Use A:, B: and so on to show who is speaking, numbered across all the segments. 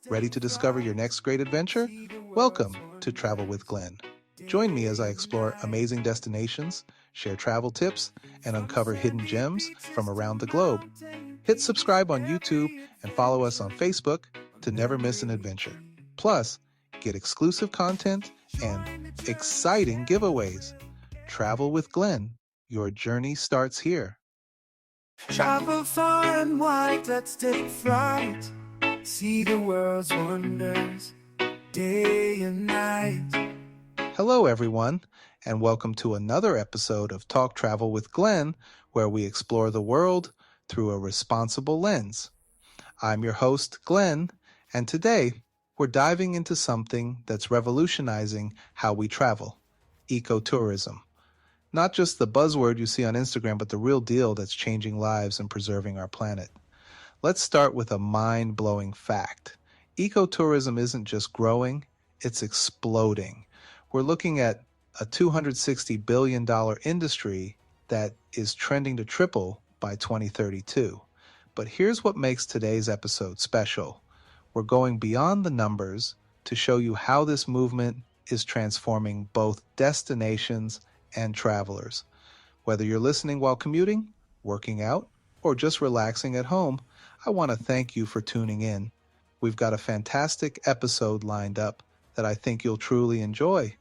A: Ready to discover your next great adventure? Welcome to Travel with Glen. Join me as I explore amazing destinations, share travel tips, and uncover hidden gems from around the globe. Hit subscribe on YouTube and follow us on Facebook to never miss an adventure. Plus, get exclusive content and exciting giveaways. Travel with Glen. Your journey starts here.
B: Travel far and wide, let's take flight. See the world's wonders, day and night.
A: Hello, everyone, and welcome to another episode of Talk Travel with Glen, where we explore the world through a responsible lens. I'm your host, Glen, and today we're diving into something that's revolutionizing how we travel, ecotourism. Not just the buzzword you see on Instagram, but the real deal that's changing lives and preserving our planet. Let's start with a mind-blowing fact. Ecotourism isn't just growing, it's exploding. We're looking at a $260 billion industry that is trending to triple by 2032. But here's what makes today's episode special. We're going beyond the numbers to show you how this movement is transforming both destinations and travelers. Whether you're listening while commuting, working out, or just relaxing at home, I want to thank you for tuning in. We've got a fantastic episode lined up that I think you'll truly enjoy.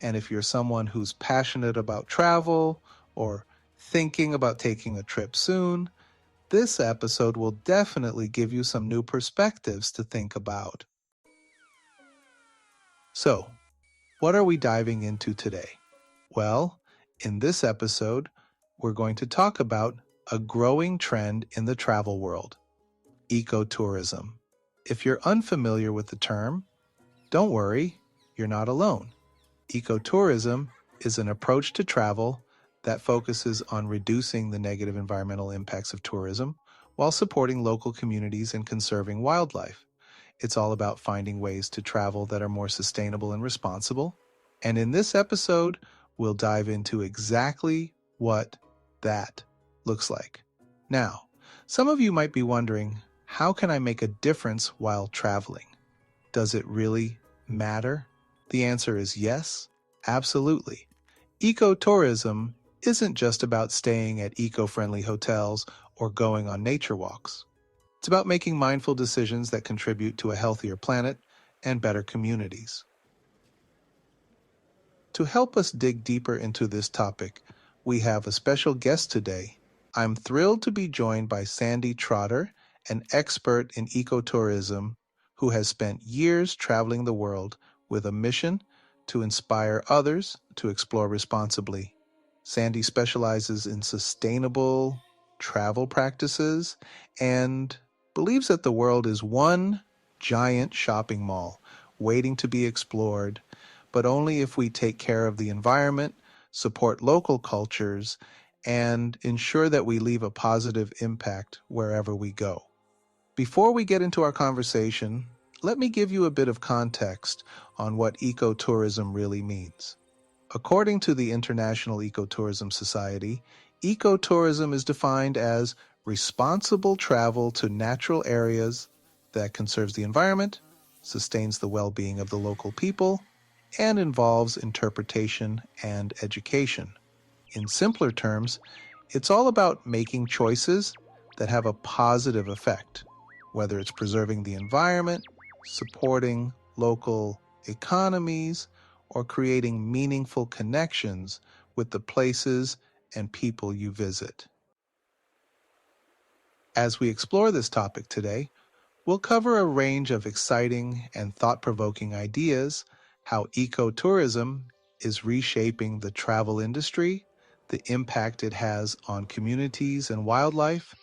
A: And if you're someone who's passionate about travel or thinking about taking a trip soon, this episode will definitely give you some new perspectives to think about. So, what are we diving into today? Well, in this episode, we're going to talk about a growing trend in the travel world, ecotourism. If you're unfamiliar with the term, don't worry, you're not alone. Ecotourism is an approach to travel that focuses on reducing the negative environmental impacts of tourism while supporting local communities and conserving wildlife. It's all about finding ways to travel that are more sustainable and responsible. And in this episode, we'll dive into exactly what that looks like. Now, some of you might be wondering, how can I make a difference while traveling? Does it really matter? The answer is yes, absolutely. Ecotourism isn't just about staying at eco-friendly hotels or going on nature walks. It's about making mindful decisions that contribute to a healthier planet and better communities. To help us dig deeper into this topic, we have a special guest today. I'm thrilled to be joined by Sandy Trotter, an expert in ecotourism who has spent years traveling the world with a mission to inspire others to explore responsibly. Sandy specializes in sustainable travel practices and believes that the world is one giant shopping mall waiting to be explored, but only if we take care of the environment, support local cultures, and ensure that we leave a positive impact wherever we go. Before we get into our conversation, let me give you a bit of context on what ecotourism really means. According to the International Ecotourism Society, ecotourism is defined as responsible travel to natural areas that conserves the environment, sustains the well-being of the local people, and involves interpretation and education. In simpler terms, it's all about making choices that have a positive effect, whether it's preserving the environment, supporting local economies, or creating meaningful connections with the places and people you visit. As we explore this topic today, we'll cover a range of exciting and thought-provoking ideas, how ecotourism is reshaping the travel industry, the impact it has on communities and wildlife,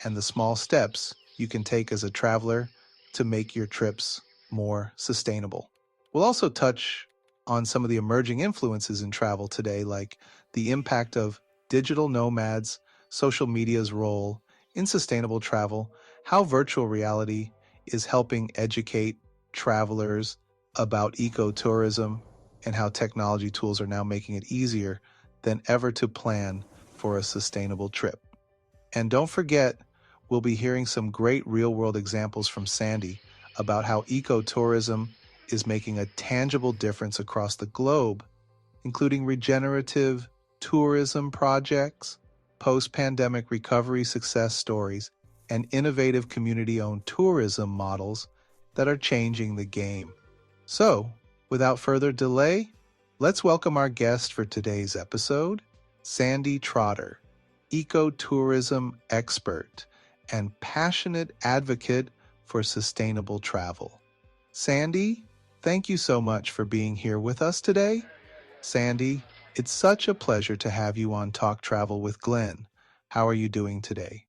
A: and the small steps you can take as a traveler to make your trips more sustainable. We'll also touch on some of the emerging influences in travel today, like the impact of digital nomads, social media's role in sustainable travel, how virtual reality is helping educate travelers about ecotourism, and how technology tools are now making it easier than ever to plan for a sustainable trip. And don't forget, we'll be hearing some great real world examples from Sandy about how ecotourism is making a tangible difference across the globe, including regenerative tourism projects, post pandemic recovery success stories, and innovative community owned tourism models that are changing the game. So, without further delay, let's welcome our guest for today's episode, Sandy Trotter, ecotourism expert and passionate advocate for sustainable travel. Sandy, thank you so much for being here with us today. Sandy, it's such a pleasure to have you on Talk Travel with Glen. How are you doing today?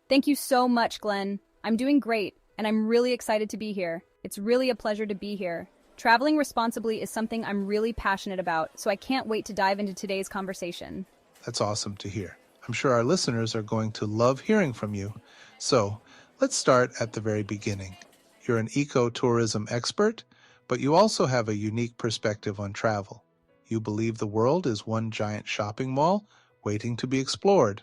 C: Thank you so much, Glenn. I'm doing great, and I'm really excited to be here. It's really a pleasure to be here. Traveling responsibly is something I'm really passionate about, so I can't wait to dive into today's conversation.
A: That's awesome to hear. I'm sure our listeners are going to love hearing from you. So, let's start at the very beginning. You're an ecotourism expert, but you also have a unique perspective on travel. You believe the world is one giant shopping mall waiting to be explored.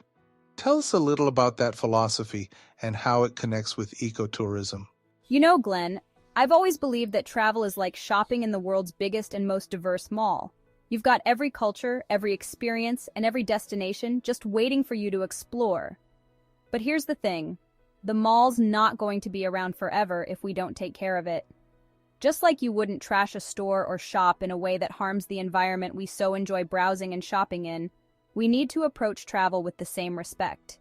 A: Tell us a little about that philosophy and how it connects with ecotourism.
C: You know, Glenn, I've always believed that travel is like shopping in the world's biggest and most diverse mall. You've got every culture, every experience, and every destination just waiting for you to explore. But here's the thing. The mall's not going to be around forever if we don't take care of it. Just like you wouldn't trash a store or shop in a way that harms the environment we so enjoy browsing and shopping in, we need to approach travel with the same respect.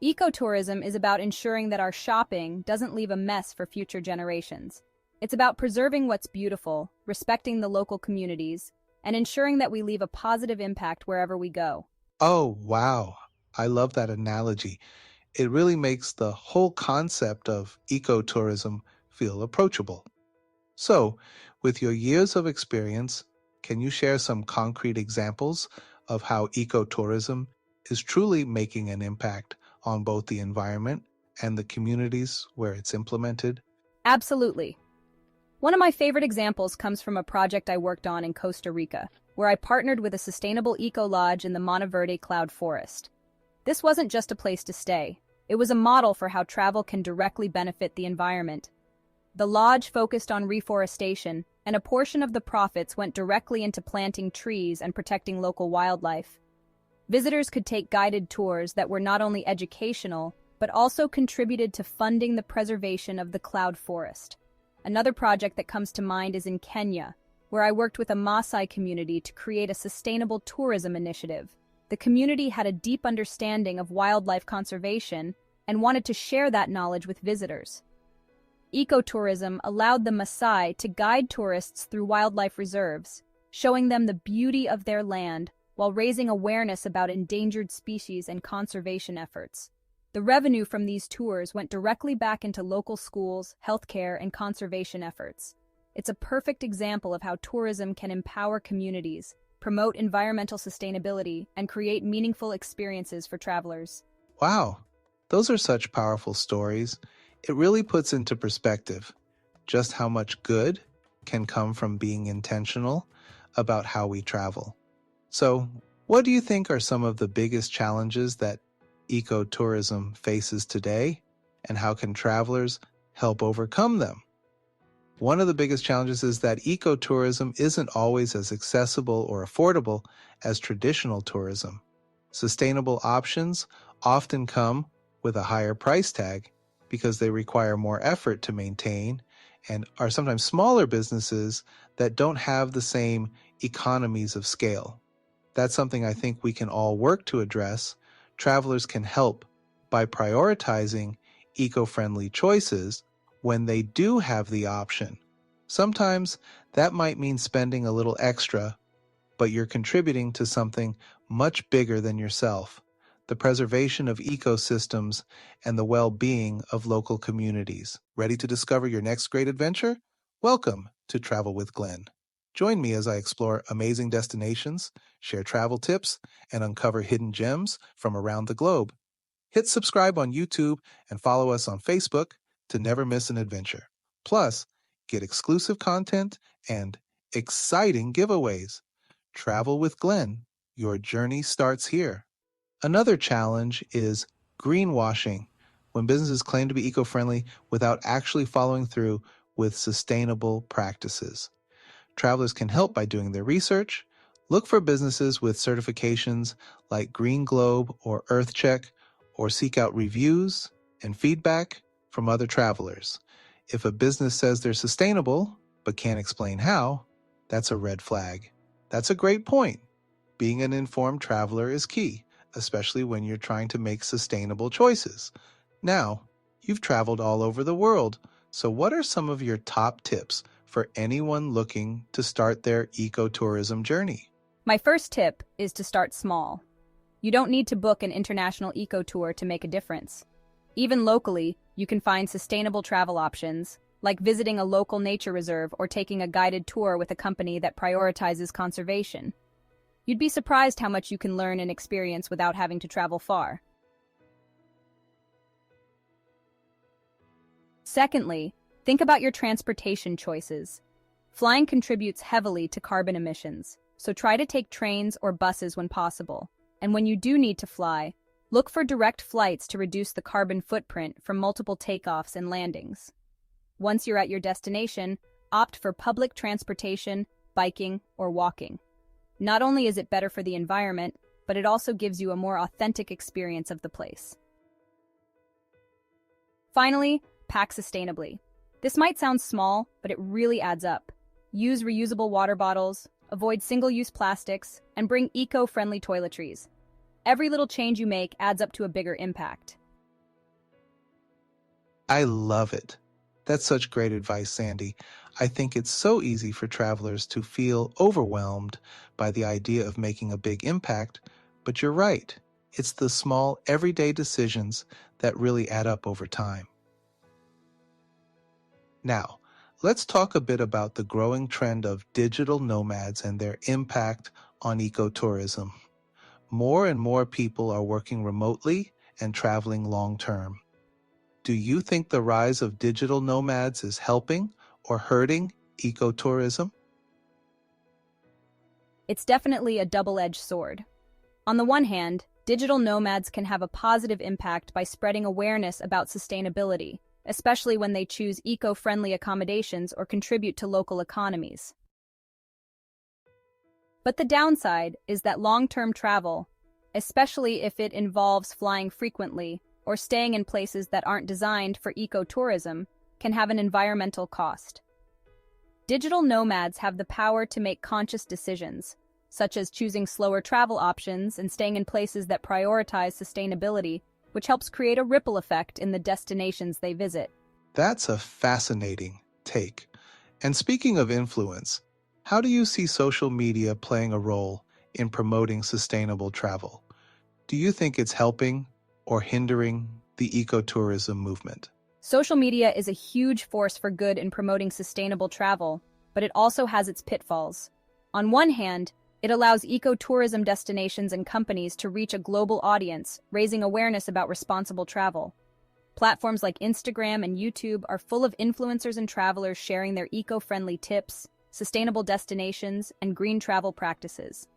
C: Ecotourism is about ensuring that our shopping doesn't leave a mess for future generations. It's about preserving what's beautiful, respecting the local communities, and ensuring that we leave a positive impact wherever we go.
A: Oh, wow. I love that analogy. It really makes the whole concept of ecotourism feel approachable. So, with your years of experience, can you share some concrete examples of how ecotourism is truly making an impact on both the environment and the communities where it's implemented?
C: Absolutely. One of my favorite examples comes from a project I worked on in Costa Rica, where I partnered with a sustainable eco-lodge in the Monteverde cloud forest. This wasn't just a place to stay. It was a model for how travel can directly benefit the environment. The lodge focused on reforestation, and a portion of the profits went directly into planting trees and protecting local wildlife. Visitors could take guided tours that were not only educational, but also contributed to funding the preservation of the cloud forest. Another project that comes to mind is in Kenya, where I worked with a Maasai community to create a sustainable tourism initiative. The community had a deep understanding of wildlife conservation and wanted to share that knowledge with visitors. Ecotourism allowed the Maasai to guide tourists through wildlife reserves, showing them the beauty of their land while raising awareness about endangered species and conservation efforts. The revenue from these tours went directly back into local schools, healthcare, and conservation efforts. It's a perfect example of how tourism can empower communities, promote environmental sustainability, and create meaningful experiences for travelers.
A: Wow, those are such powerful stories. It really puts into perspective just how much good can come from being intentional about how we travel. So, what do you think are some of the biggest challenges that ecotourism faces today, and how can travelers help overcome them? One of the biggest challenges is that ecotourism isn't always as accessible or affordable as traditional tourism. Sustainable options often come with a higher price tag because they require more effort to maintain and are sometimes smaller businesses that don't have the same economies of scale. That's something I think we can all work to address. Travelers can help by prioritizing eco-friendly choices when they do have the option. Sometimes that might mean spending a little extra, but you're contributing to something much bigger than yourself, the preservation of ecosystems and the well-being of local communities. Ready to discover your next great adventure? Welcome to Travel with Glen. Join me as I explore amazing destinations, share travel tips, and uncover hidden gems from around the globe. Hit subscribe on YouTube and follow us on Facebook to never miss an adventure. Plus, get exclusive content and exciting giveaways. Travel with Glen. Your journey starts here. Another challenge is greenwashing, when businesses claim to be eco-friendly without actually following through with sustainable practices. Travelers can help by doing their research. Look for businesses with certifications like Green Globe or EarthCheck, or seek out reviews and feedback from other travelers. If a business says they're sustainable but can't explain how, that's a red flag. That's a great point. Being an informed traveler is key, especially when you're trying to make sustainable choices. Now, you've traveled all over the world, so what are some of your top tips for anyone looking to start their ecotourism journey?
C: My first tip is to start small. You don't need to book an international eco tour to make a difference. Even locally, you can find sustainable travel options, like visiting a local nature reserve or taking a guided tour with a company that prioritizes conservation. You'd be surprised how much you can learn and experience without having to travel far. Secondly, think about your transportation choices. Flying contributes heavily to carbon emissions, so try to take trains or buses when possible. And when you do need to fly, look for direct flights to reduce the carbon footprint from multiple takeoffs and landings. Once you're at your destination, opt for public transportation, biking, or walking. Not only is it better for the environment, but it also gives you a more authentic experience of the place. Finally, pack sustainably. This might sound small, but it really adds up. Use reusable water bottles, avoid single-use plastics, and bring eco-friendly toiletries. Every little change you make adds up to a bigger impact.
A: I love it. That's such great advice, Sandy. I think it's so easy for travelers to feel overwhelmed by the idea of making a big impact, but you're right. It's the small, everyday decisions that really add up over time. Now, let's talk a bit about the growing trend of digital nomads and their impact on ecotourism. More and more people are working remotely and traveling long-term. Do you think the rise of digital nomads is helping or hurting ecotourism?
C: It's definitely a double-edged sword. On the one hand, digital nomads can have a positive impact by spreading awareness about sustainability, especially when they choose eco-friendly accommodations or contribute to local economies. But the downside is that long-term travel, especially if it involves flying frequently or staying in places that aren't designed for ecotourism, can have an environmental cost. Digital nomads have the power to make conscious decisions, such as choosing slower travel options and staying in places that prioritize sustainability, which helps create a ripple effect in the destinations they visit.
A: That's a fascinating take. And speaking of influence, how do you see social media playing a role in promoting sustainable travel? Do you think it's helping or hindering the ecotourism movement?
C: Social media is a huge force for good in promoting sustainable travel, but it also has its pitfalls. On one hand, it allows ecotourism destinations and companies to reach a global audience, raising awareness about responsible travel. Platforms like Instagram and YouTube are full of influencers and travelers sharing their eco-friendly tips, sustainable destinations, and green travel practices.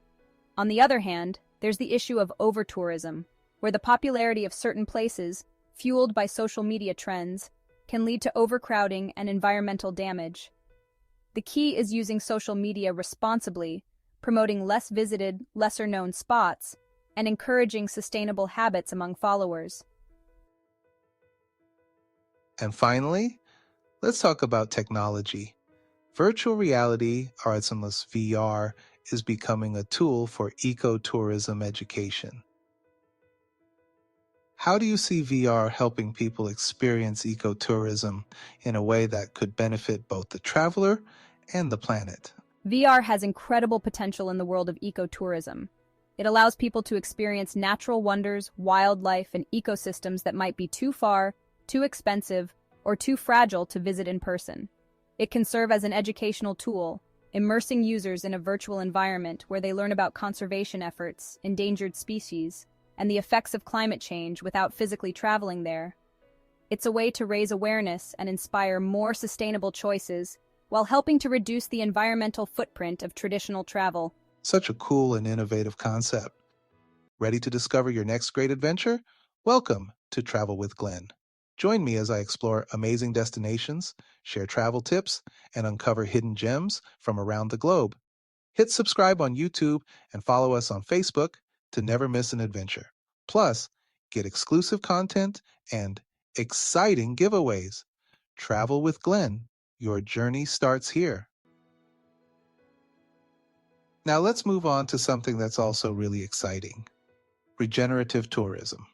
C: On the other hand, there's the issue of over-tourism, where the popularity of certain places, fueled by social media trends, can lead to overcrowding and environmental damage. The key is using social media responsibly, promoting less visited, lesser-known spots, and encouraging sustainable habits among followers.
A: And finally, let's talk about technology. Virtual reality, or as in VR, is becoming a tool for ecotourism education. How do you see VR helping people experience ecotourism in a way that could benefit both the traveler and the planet?
C: VR has incredible potential in the world of ecotourism. It allows people to experience natural wonders, wildlife, and ecosystems that might be too far, too expensive, or too fragile to visit in person. It can serve as an educational tool, immersing users in a virtual environment where they learn about conservation efforts, endangered species, and the effects of climate change without physically traveling there. It's a way to raise awareness and inspire more sustainable choices while helping to reduce the environmental footprint of traditional travel.
A: Such a cool and innovative concept. Ready to discover your next great adventure? Welcome to Travel with Glen. Join me as I explore amazing destinations, share travel tips, and uncover hidden gems from around the globe. Hit subscribe on YouTube and follow us on Facebook to never miss an adventure. Plus, get exclusive content and exciting giveaways. Travel with Glen. Your journey starts here. Now let's move on to something that's also really exciting: regenerative tourism.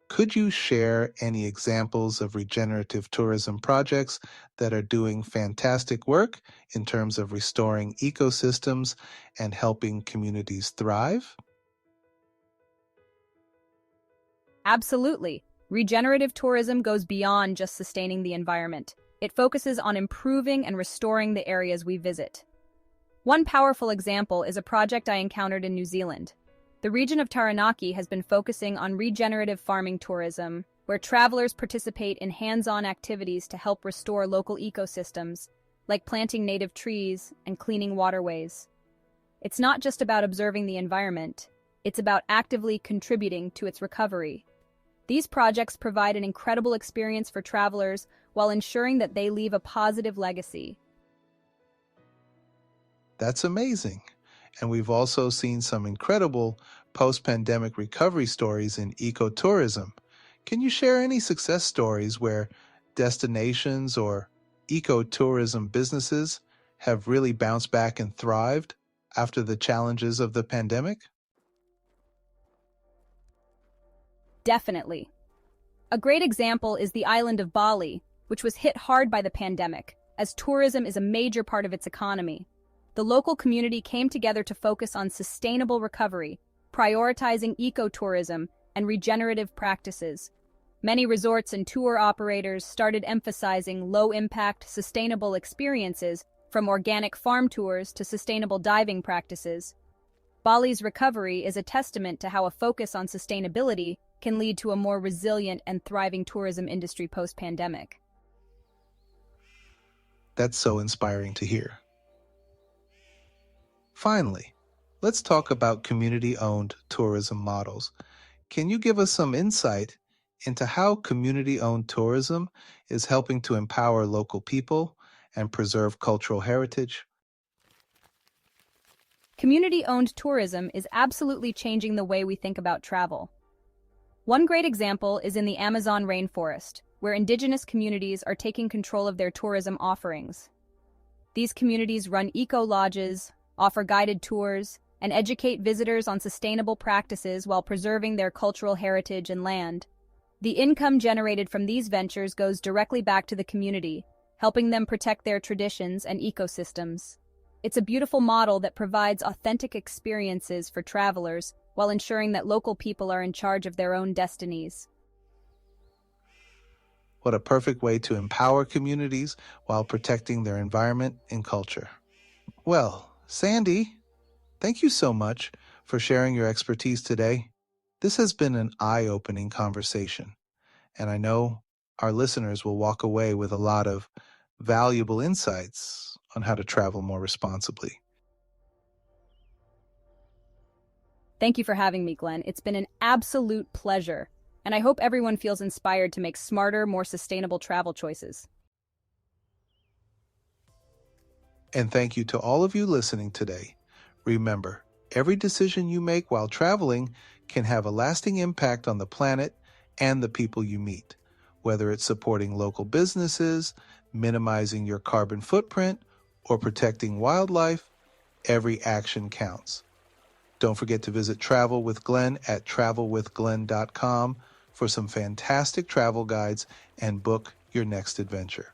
A: Could you share any examples of regenerative tourism projects that are doing fantastic work in terms of restoring ecosystems and helping communities thrive?
C: Absolutely. Regenerative tourism goes beyond just sustaining the environment. It focuses on improving and restoring the areas we visit. One powerful example is a project I encountered in New Zealand. The region of Taranaki has been focusing on regenerative farming tourism, where travelers participate in hands-on activities to help restore local ecosystems, like planting native trees and cleaning waterways. It's not just about observing the environment, it's about actively contributing to its recovery. These projects provide an incredible experience for travelers while ensuring that they leave a positive legacy.
A: That's amazing. And we've also seen some incredible post-pandemic recovery stories in ecotourism. Can you share any success stories where destinations or ecotourism businesses have really bounced back and thrived after the challenges of the pandemic?
C: Definitely. A great example is the island of Bali, which was hit hard by the pandemic, as tourism is a major part of its economy. The local community came together to focus on sustainable recovery, prioritizing ecotourism and regenerative practices. Many resorts and tour operators started emphasizing low-impact, sustainable experiences, from organic farm tours to sustainable diving practices. Bali's recovery is a testament to how a focus on sustainability can lead to a more resilient and thriving tourism industry post-pandemic.
A: That's so inspiring to hear. Finally, let's talk about community-owned tourism models. Can you give us some insight into how community-owned tourism is helping to empower local people and preserve cultural heritage?
C: Community-owned tourism is absolutely changing the way we think about travel. One great example is in the Amazon rainforest, where indigenous communities are taking control of their tourism offerings. These communities run eco-lodges, offer guided tours, and educate visitors on sustainable practices while preserving their cultural heritage and land. The income generated from these ventures goes directly back to the community, helping them protect their traditions and ecosystems. It's a beautiful model that provides authentic experiences for travelers while ensuring that local people are in charge of their own destinies.
A: What a perfect way to empower communities while protecting their environment and culture. Well, Sandy, thank you so much for sharing your expertise today. This has been an eye-opening conversation, and I know our listeners will walk away with a lot of valuable insights on how to travel more responsibly.
C: Thank you for having me, Glenn. It's been an absolute pleasure, and I hope everyone feels inspired to make smarter, more sustainable travel choices.
A: And thank you to all of you listening today. Remember, every decision you make while traveling can have a lasting impact on the planet and the people you meet. Whether it's supporting local businesses, minimizing your carbon footprint, or protecting wildlife, every action counts. Don't forget to visit Travel with Glen at travelwithglen.com for some fantastic travel guides and book your next adventure.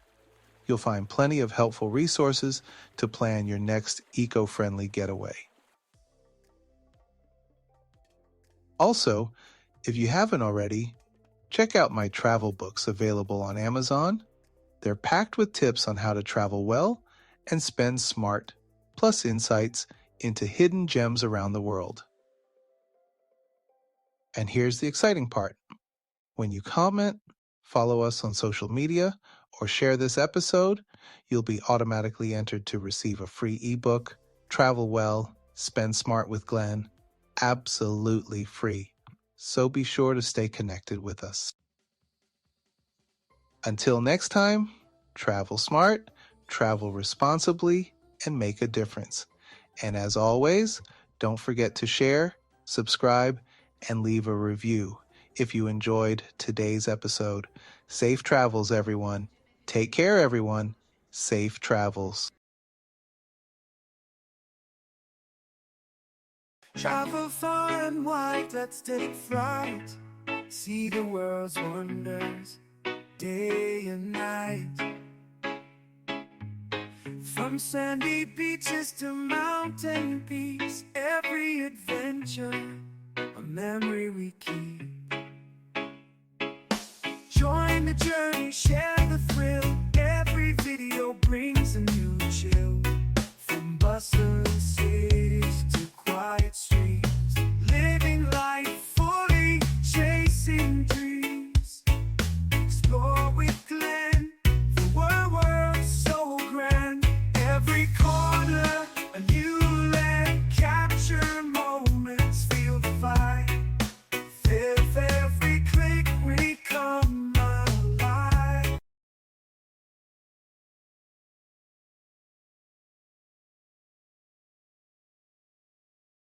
A: You'll find plenty of helpful resources to plan your next eco-friendly getaway. Also, if you haven't already, check out my travel books available on Amazon. They're packed with tips on how to travel well and spend smart, plus insights into hidden gems around the world. And here's the exciting part. When you comment, follow us on social media, or share this episode, you'll be automatically entered to receive a free ebook, Travel Well, Spend Smart with Glen, absolutely free. so be sure to stay connected with us. Until next time, travel smart, travel responsibly, and make a difference. And as always, don't forget to share, subscribe, and leave a review if you enjoyed today's episode. Safe travels, everyone. Take care, everyone. Safe travels.
B: Travel far and wide, let's take flight. See the world's wonders, day and night. From sandy beaches to mountain peaks, every adventure, a memory we keep. Join the journey, share the thrill. Every video brings a new chill. From bustling